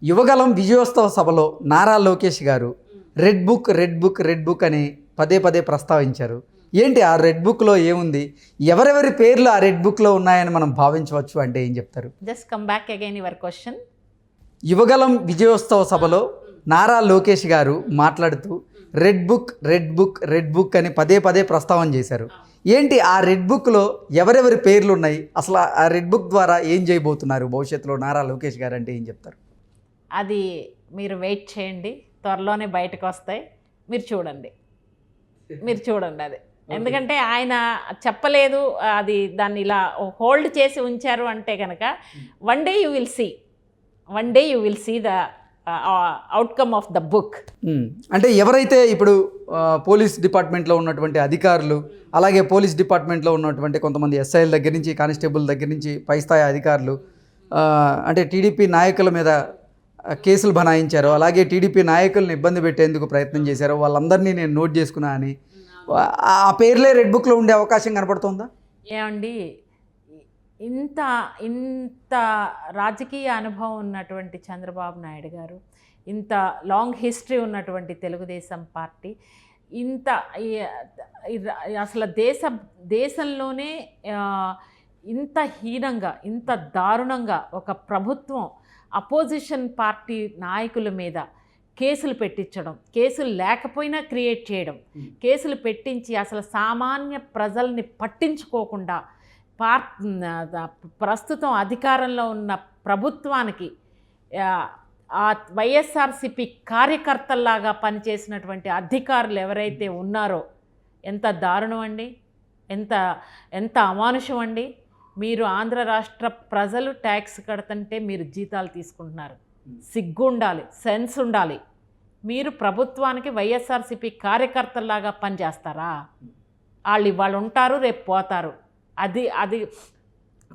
యువగలం విజయోత్సవ సభలో నారా లోకేష్ గారు రెడ్ బుక్ అని పదే పదే ప్రస్తావించారు. ఏంటి ఆ రెడ్ బుక్లో ఏముంది, ఎవరెవరి పేర్లు ఆ రెడ్ బుక్లో ఉన్నాయని మనం భావించవచ్చు అంటే ఏం చెప్తారు? Just come back again your question. Yuvagalam విజయోత్సవ సభలో నారా లోకేష్ గారు మాట్లాడుతూ రెడ్ బుక్ అని పదే పదే ప్రస్తావన చేశారు. ఏంటి ఆ రెడ్ బుక్లో ఎవరెవరి పేర్లు ఉన్నాయి, అసలు ఆ రెడ్ బుక్ ద్వారా ఏం చేయబోతున్నారు భవిష్యత్తులో నారా లోకేష్ గారు అంటే ఏం చెప్తారు? అది మీరు వెయిట్ చేయండి, త్వరలోనే బయటకు వస్తాయి, మీరు చూడండి అది. ఎందుకంటే ఆయన చెప్పలేదు, అది దాన్ని ఇలా హోల్డ్ చేసి ఉంచారు అంటే కనుక one day you will see the outcome of the book. అంటే ఎవరైతే ఇప్పుడు పోలీస్ డిపార్ట్మెంట్లో ఉన్నటువంటి అధికారులు, అలాగే పోలీస్ డిపార్ట్మెంట్లో ఉన్నటువంటి కొంతమంది ఎస్ఐల దగ్గర నుంచి కానిస్టేబుల్ దగ్గర నుంచి పై స్థాయి అధికారులు అంటే టీడీపీ నాయకుల మీద కేసులు బనాయించారో, అలాగే టీడీపీ నాయకులను ఇబ్బంది పెట్టేందుకు ప్రయత్నం చేశారో, వాళ్ళందరినీ నేను నోట్ చేసుకున్నా అని ఆ పేర్లే రెడ్ బుక్లో ఉండే అవకాశం కనపడుతుందా? ఏమండి, ఇంత రాజకీయ అనుభవం ఉన్నటువంటి చంద్రబాబు నాయుడు గారు, ఇంత లాంగ్ హిస్టరీ ఉన్నటువంటి తెలుగుదేశం పార్టీ, ఇంత అసలు దేశంలోనే ఇంత హీనంగా, ఇంత దారుణంగా ఒక ప్రభుత్వం అపోజిషన్ పార్టీ నాయకుల మీద కేసులు పెట్టించడం, కేసులు లేకపోయినా క్రియేట్ చేయడం, కేసులు పెట్టించి అసలు సామాన్య ప్రజల్ని పట్టించుకోకుండా ప్రస్తుతం అధికారంలో ఉన్న ప్రభుత్వానికి ఆ వైఎస్ఆర్సిపి కార్యకర్తల్లాగా పనిచేసినటువంటి అధికారులు ఎవరైతే ఉన్నారో ఎంత దారుణం అండి, ఎంత అమానుషం అండి. మీరు ఆంధ్ర రాష్ట్ర ప్రజలు ట్యాక్స్ కడుతుంటే మీరు జీతాలు తీసుకుంటున్నారు, సిగ్గు ఉండాలి, సెన్స్ ఉండాలి. మీరు ప్రభుత్వానికి వైఎస్ఆర్సిపి కార్యకర్తల్లాగా పనిచేస్తారా? వాళ్ళు ఉంటారు, రేపు పోతారు. అది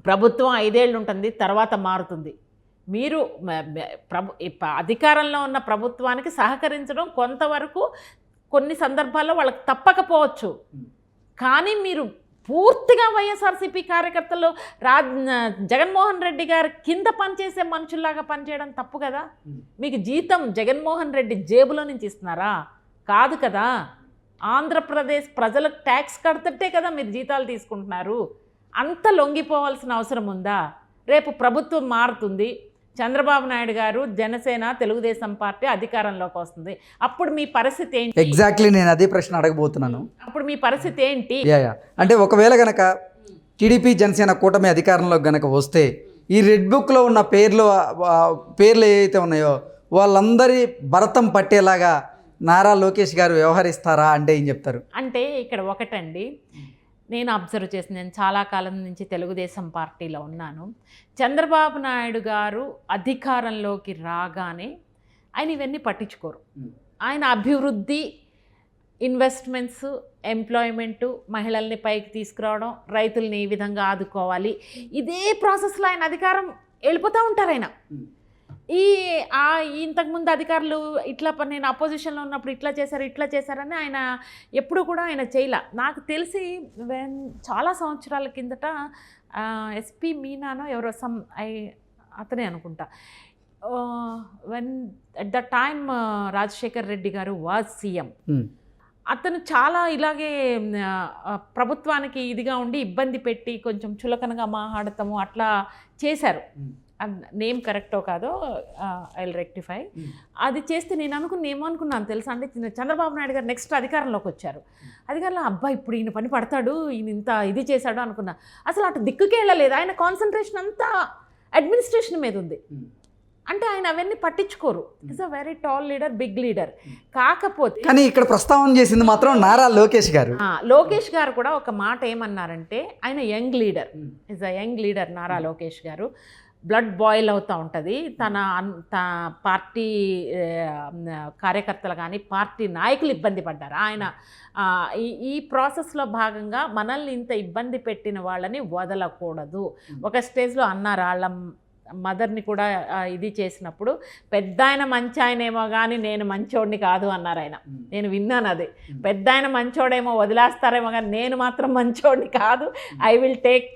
ప్రభుత్వం 5 ఏళ్ళు ఉంటుంది, తర్వాత మారుతుంది. మీరు అధికారంలో ఉన్న ప్రభుత్వానికి సహకరించడం కొంతవరకు కొన్ని సందర్భాల్లో వాళ్ళకి తప్పకపోవచ్చు, కానీ మీరు పూర్తిగా వైఎస్ఆర్సీపీ కార్యకర్తలు జగన్మోహన్ రెడ్డి గారి కింద పనిచేసే మనుషుల్లాగా పనిచేయడం తప్పు కదా. మీకు జీతం జగన్మోహన్ రెడ్డి జేబులో నుంచి ఇస్తున్నారా? కాదు కదా. ఆంధ్రప్రదేశ్ ప్రజలకు ట్యాక్స్ కడుతుంటే కదా మీరు జీతాలు తీసుకుంటున్నారు. అంత లొంగిపోవాల్సిన అవసరం ఉందా? రేపు ప్రభుత్వం మారుతుంది, చంద్రబాబు నాయుడు గారు, జనసేన, తెలుగుదేశం పార్టీ అధికారంలోకి వస్తుంది. అప్పుడు మీ పరిస్థితి ఏంటి? ఎగ్జాక్ట్లీ నేను అదే ప్రశ్న అడగబోతున్నాను. అప్పుడు మీ పరిస్థితి ఏంటి? అంటే ఒకవేళ గనక టీడీపీ జనసేన కూటమి అధికారంలోకి గనక వస్తే ఈ రెడ్ బుక్లో ఉన్న పేర్లు ఏవైతే ఉన్నాయో వాళ్ళందరి భరతం పట్టేలాగా నారా లోకేష్ గారు వ్యవహరిస్తారా అంటే ఏం చెప్తారు? అంటే ఇక్కడ ఒకటండి, నేను అబ్జర్వ్ చేసి, నేను చాలా కాలం నుంచి తెలుగుదేశం పార్టీలో ఉన్నాను. చంద్రబాబు నాయుడు గారు అధికారంలోకి రాగానే ఆయన ఇవన్నీ పట్టించుకోరు. ఆయన అభివృద్ధి, ఇన్వెస్ట్మెంట్స్, ఎంప్లాయ్మెంటు, మహిళల్ని పైకి తీసుకురావడం, రైతుల్ని ఈ విధంగా ఆదుకోవాలి, ఇదే ప్రాసెస్లో ఆయన అధికారం వెళ్ళిపోతూ ఉంటారు. ఆయన ఇంతకుముందు అధికారులు ఇట్లా నేను అపోజిషన్లో ఉన్నప్పుడు ఇట్లా చేశారని ఆయన ఎప్పుడు కూడా ఆయన చేయలే. నాకు తెలిసి చాలా సంవత్సరాల కిందట ఎస్పీ మీనానో ఎవరో అతనే అనుకుంటా, at the time Rajasekhar Reddy గారు వాజ్ సీఎం, అతను చాలా ఇలాగే ప్రభుత్వానికి ఇదిగా ఉండి ఇబ్బంది పెట్టి కొంచెం చులకనగా మాట్లాడతాము అట్లా చేశారు. నేమ్ కరెక్టో కాదో ఐ విల్ రెక్టిఫై. అది చేస్తే నేను ఏమనుకున్నాను తెలుసా అండి, చంద్రబాబు నాయుడు గారు నెక్స్ట్ అధికారంలోకి వచ్చారు. అధికారంలో అబ్బాయి ఇప్పుడు ఈయన పని పడతాడు, ఈయన ఇంత ఇది చేశాడు అనుకున్నా. అసలు అటు దిక్కుకే వెళ్ళలేదు. ఆయన కాన్సన్ట్రేషన్ అంతా అడ్మినిస్ట్రేషన్ మీద ఉంది. అంటే ఆయన అవన్నీ పట్టించుకోరు. It's a very tall leader, big leader. కాకపోతే కానీ ఇక్కడ ప్రస్తావన చేసింది మాత్రం నారా లోకేష్ గారు. లోకేష్ గారు కూడా ఒక మాట ఏమన్నారంటే, ఆయన young leader, is a young leader Nara Lokesh garu. Blood boil అవుతూ ఉంటుంది. తన పార్టీ కార్యకర్తలు కానీ పార్టీ నాయకులు ఇబ్బంది పడ్డారు. ఆయన ఈ ప్రాసెస్లో భాగంగా మనల్ని ఇంత ఇబ్బంది పెట్టిన వాళ్ళని వదలకూడదు. ఒక స్టేజ్లో అన్నారు, వాళ్ళ మదర్ని కూడా ఇది చేసినప్పుడు, పెద్ద ఆయన మంచి ఆయనేమో కానీ నేను మంచోడిని కాదు అన్నారు ఆయన. నేను విన్నాను అది. పెద్ద ఆయన మంచోడేమో వదిలేస్తారేమో కానీ నేను మాత్రం మంచోడిని కాదు, ఐ విల్ టేక్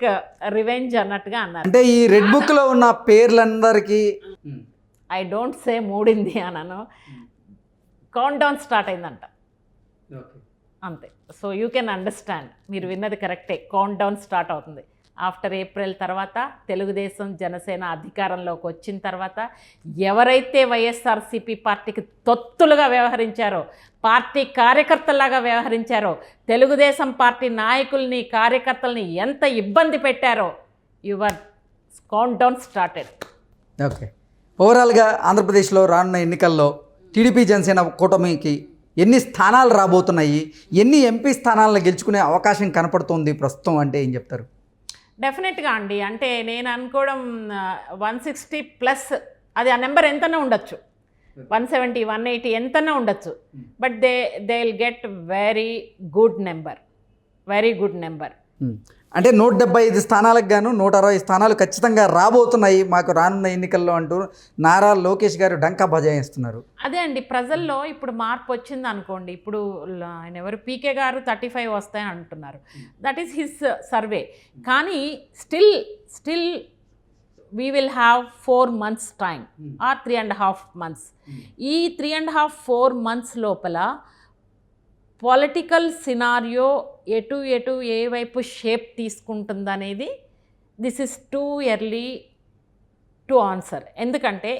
రివెంజ్ అన్నట్టుగా అన్నారు. అంటే ఈ రెడ్ బుక్లో ఉన్న పేర్లందరికీ ఐ డోంట్ సే మూడింది అనను, కౌంట్ డౌన్ స్టార్ట్ అయిందంట అంతే. సో యూ కెన్ అండర్స్టాండ్, మీరు విన్నది కరెక్టే, కౌంట్ డౌన్ స్టార్ట్ అవుతుంది. ఆఫ్టర్ ఏప్రిల్ తర్వాత తెలుగుదేశం జనసేన అధికారంలోకి వచ్చిన తర్వాత ఎవరైతే వైఎస్ఆర్సీపీ పార్టీకి తొత్తులుగా వ్యవహరించారో, పార్టీ కార్యకర్తలాగా వ్యవహరించారో, తెలుగుదేశం పార్టీ నాయకుల్ని కార్యకర్తల్ని ఎంత ఇబ్బంది పెట్టారో, your count down started. Okay, ఓవరాల్గా ఆంధ్రప్రదేశ్లో రానున్న ఎన్నికల్లో టీడీపీ జనసేన కూటమికి ఎన్ని స్థానాలు రాబోతున్నాయి, ఎన్ని ఎంపీ స్థానాలను గెలుచుకునే అవకాశం కనపడుతుంది ప్రస్తుతం అంటే ఏం చెప్తారు? డెఫినెట్గా అండి, అంటే నేను అనుకోవడం 160+, అది ఆ నెంబర్ ఎంతనే ఉండొచ్చు, 170, 180 ఎంతనే ఉండొచ్చు. But they will get very good number. అంటే 175 స్థానాలకు గాను 160 స్థానాలు ఖచ్చితంగా రాబోతున్నాయి మాకు రానున్న ఎన్నికల్లో అంటూ నారా లోకేష్ గారు డంకా బజాయిస్తున్నారు. అదే అండి, ప్రజల్లో ఇప్పుడు మార్పు వచ్చింది అనుకోండి. ఇప్పుడు ఆయన ఎవరు పీకే గారు 35 వస్తాయని అంటున్నారు, దట్ ఈస్ హిస్ సర్వే. కానీ still we will have 4 months time or 3.5 months. ఈ 3.5-4 months లోపల పొలిటికల్ సినారియో ఎటు ఏ వైపు షేప్ తీసుకుంటుందనేది this is too early to answer. ఎందుకంటే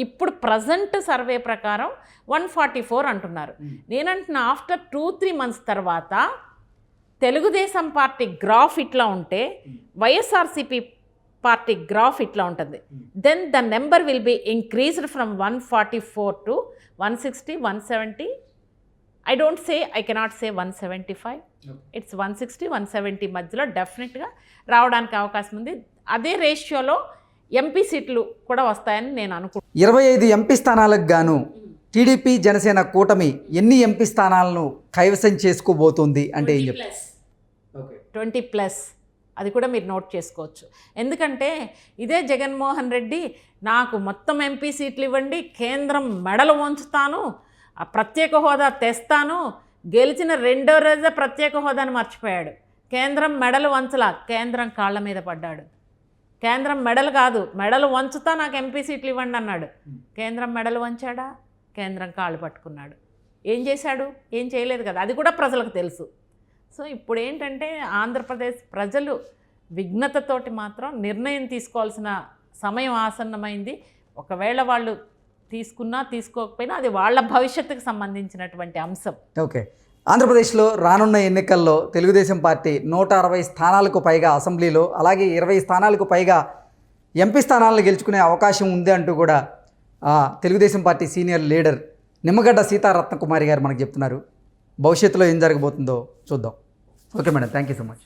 ఇప్పుడు ప్రజెంట్ సర్వే ప్రకారం 144 అంటున్నారు. నేనంటున్నా ఆఫ్టర్ 2-3 months తర్వాత తెలుగుదేశం పార్టీ గ్రాఫ్ ఇట్లా ఉంటే వైఎస్ఆర్సీపీ పార్టీ గ్రాఫ్ ఇట్లా ఉంటుంది. Then the number will be increased from 144 to 160, 170. I don't say, I cannot say 175. It's 160, 170 మధ్యలో డెఫినెట్గా రావడానికి అవకాశం ఉంది. అదే రేషియోలో ఎంపీ సీట్లు కూడా వస్తాయని నేను అనుకుంటున్నాను. 25 ఎంపీ స్థానాలకు గాను టీడీపీ జనసేన కూటమి ఎన్ని ఎంపీ స్థానాలను కైవసం చేసుకోబోతుంది అంటే ఏం చెప్తారు? 20+, అది కూడా మీరు నోట్ చేసుకోవచ్చు. ఎందుకంటే ఇదే జగన్మోహన్ రెడ్డి నాకు మొత్తం ఎంపీ సీట్లు ఇవ్వండి, కేంద్రం మెడలు వంచుతాను, ఆ ప్రత్యేక హోదా తెస్తాను, గెలిచిన 2వ రోజే ప్రత్యేక హోదాను మర్చిపోయాడు. కేంద్రం మెడలు వంచలా, కేంద్రం కాళ్ళ మీద పడ్డాడు. కేంద్రం మెడలు కాదు, మెడలు వంచుతా నాకు ఎంపీ సీట్లు ఇవ్వండి అన్నాడు. కేంద్రం మెడలు వంచాడా? కేంద్రం కాళ్ళు పట్టుకున్నాడు. ఏం చేశాడు? ఏం చేయలేదు కదా, అది కూడా ప్రజలకు తెలుసు. సో ఇప్పుడు ఏంటంటే ఆంధ్రప్రదేశ్ ప్రజలు విఘ్నతతోటి మాత్రం నిర్ణయం తీసుకోవాల్సిన సమయం ఆసన్నమైంది. ఒకవేళ వాళ్ళు తీసుకున్నా తీసుకోకపోయినా అది వాళ్ళ భవిష్యత్తుకు సంబంధించినటువంటి అంశం. ఓకే, ఆంధ్రప్రదేశ్లో రానున్న ఎన్నికల్లో తెలుగుదేశం పార్టీ 160 స్థానాలకు పైగా అసెంబ్లీలో, అలాగే 20 స్థానాలకు పైగా ఎంపీ స్థానాలను గెలుచుకునే అవకాశం ఉంది అంటూ కూడా Telugu Desam party senior leader Nimmagadda Sitaratnakumari garu మనకు చెప్తున్నారు. భవిష్యత్తులో ఏం జరగబోతుందో చూద్దాం. Okay madam, thank you so much.